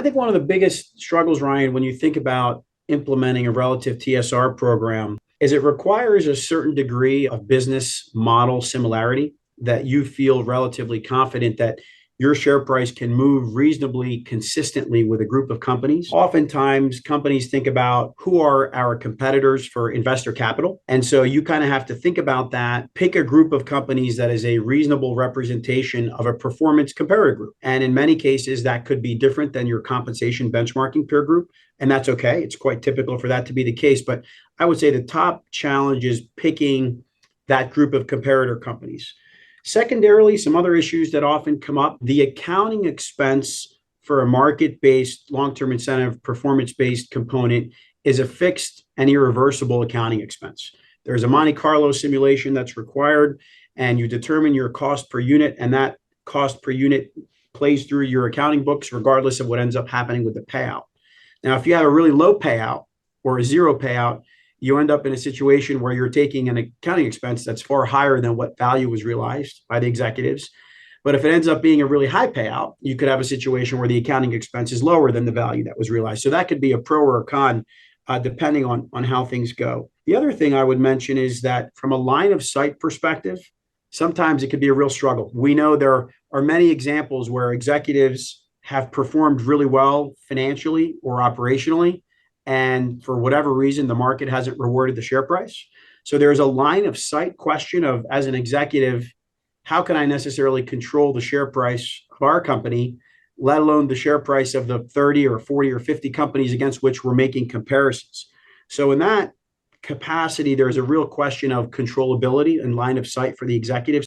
think one of the biggest struggles, Ryan, when you think about implementing a relative TSR program is it requires a certain degree of business model similarity that you feel relatively confident that your share price can move reasonably consistently with a group of companies. Oftentimes, companies think about who are our competitors for investor capital. And so you kind of have to think about that, pick a group of companies that is a reasonable representation of a performance comparator group. And in many cases, that could be different than your compensation benchmarking peer group. And that's okay. It's quite typical for that to be the case. But I would say the top challenge is picking that group of comparator companies. Secondarily, some other issues that often come up, the accounting expense for a market-based, long-term incentive, performance-based component is a fixed and irreversible accounting expense. There's a Monte Carlo simulation that's required, and you determine your cost per unit, and that cost per unit plays through your accounting books regardless of what ends up happening with the payout. Now, if you have a really low payout or a zero payout, you end up in a situation where you're taking an accounting expense that's far higher than what value was realized by the executives. But if it ends up being a really high payout, you could have a situation where the accounting expense is lower than the value that was realized. So that could be a pro or a con, depending on how things go. The other thing I would mention is that from a line of sight perspective, sometimes it could be a real struggle. We know there are many examples where executives have performed really well financially or operationally, and for whatever reason, the market hasn't rewarded the share price. So there's a line of sight question of, as an executive, how can I necessarily control the share price of our company, let alone the share price of the 30 or 40 or 50 companies against which we're making comparisons? So in that capacity, there's a real question of controllability and line of sight for the executives.